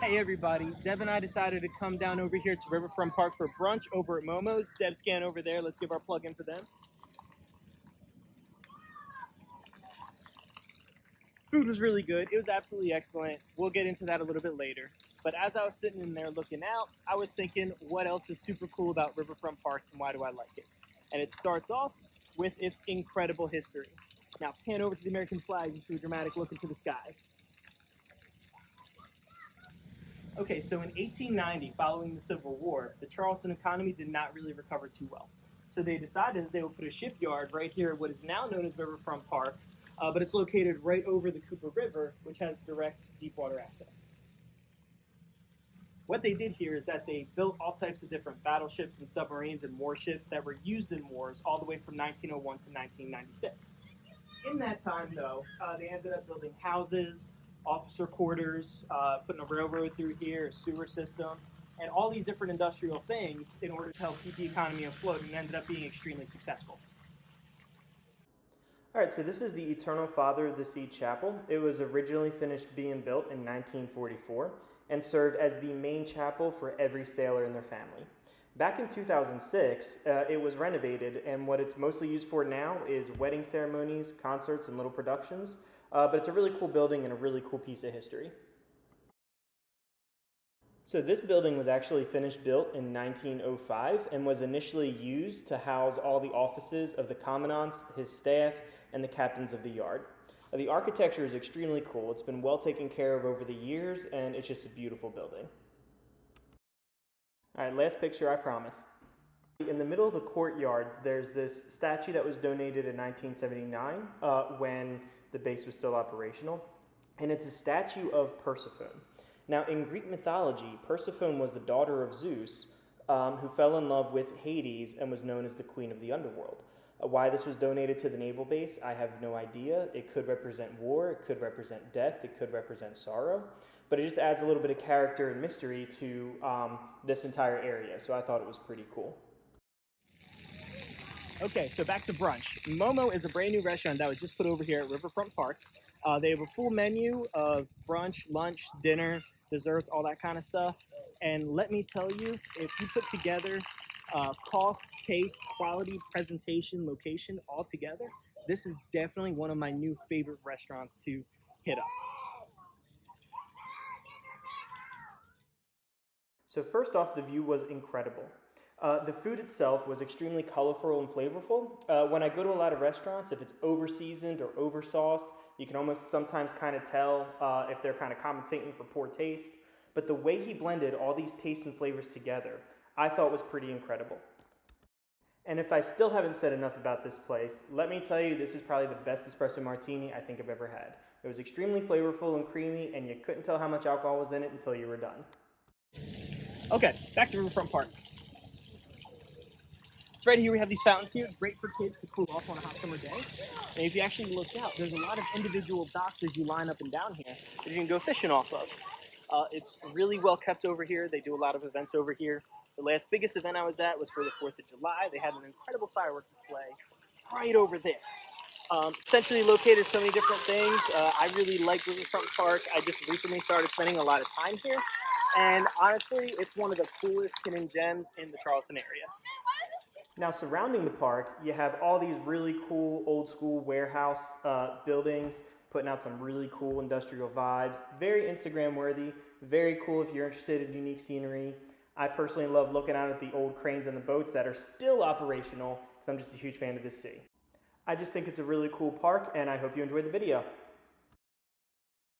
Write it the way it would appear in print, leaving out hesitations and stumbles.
Hey everybody, Deb and I decided to come down over here to Riverfront Park for brunch over at Momo's. Deb scan over there, let's give our plug in for them. Food was really good, it was absolutely excellent. We'll get into that a little bit later. But as I was sitting in there looking out, I was thinking what else is super cool about Riverfront Park and why do I like it? And it starts off with its incredible history. Now pan over to the American flag and do a dramatic look into the sky. Okay, so in 1890, following the Civil War, the Charleston economy did not really recover too well. So they decided that they would put a shipyard right here at what is now known as Riverfront Park, but it's located right over the Cooper River, which has direct deep water access. What they did here is that they built all types of different battleships and submarines and warships that were used in wars all the way from 1901 to 1996. In that time, though, they ended up building houses, officer quarters, putting a railroad through here, a sewer system, and all these different industrial things in order to help keep the economy afloat, and ended up being extremely successful. All right, so this is the Eternal Father of the Sea Chapel. It was originally finished being built in 1944 and served as the main chapel for every sailor and their family. Back in 2006, it was renovated, and what it's mostly used for now is wedding ceremonies, concerts, and little productions. But it's a really cool building and a really cool piece of history. So this building was actually finished built in 1905 and was initially used to house all the offices of the commandants, his staff, and the captains of the yard. The architecture is extremely cool. It's been well taken care of over the years, and it's just a beautiful building. All right, last picture, I promise. In the middle of the courtyard, there's this statue that was donated in 1979 when the base was still operational, and it's a statue of Persephone. Now, in Greek mythology, Persephone was the daughter of Zeus, who fell in love with Hades and was known as the queen of the underworld. Why this was donated to the naval base, I have no idea. It could represent war, it could represent death, it could represent sorrow, but it just adds a little bit of character and mystery to this entire area, so I thought it was pretty cool. Okay, so back to brunch. Momo is a brand new restaurant that was just put over here at Riverfront Park. They have a full menu of brunch, lunch, dinner, desserts, all that kind of stuff. And let me tell you, if you put together cost, taste, quality, presentation, location all together, this is definitely one of my new favorite restaurants to hit up. So first off, the view was incredible. The food itself was extremely colorful and flavorful. When I go to a lot of restaurants, if it's over-seasoned or over-sauced, you can almost sometimes kind of tell if they're kind of compensating for poor taste. But the way he blended all these tastes and flavors together, I thought was pretty incredible. And if I still haven't said enough about this place, let me tell you, this is probably the best espresso martini I think I've ever had. It was extremely flavorful and creamy, and you couldn't tell how much alcohol was in it until you were done. Okay, back to Riverfront Park. So right here we have these fountains here, great for kids to cool off on a hot summer day. And if you actually look out, there's a lot of individual docks as you line up and down here that you can go fishing off of. It's really well kept over here. They do a lot of events over here. The last biggest event I was at was for the 4th of July. They had an incredible fireworks display right over there. Centrally located, so many different things. I really like Riverfront Park. I just recently started spending a lot of time here. And honestly, it's one of the coolest hidden gems in the Charleston area. Now, surrounding the park, you have all these really cool old school warehouse buildings, putting out some really cool industrial vibes. Very Instagram worthy, very cool if you're interested in unique scenery. I personally love looking out at the old cranes and the boats that are still operational because I'm just a huge fan of this sea. I just think it's a really cool park, and I hope you enjoyed the video.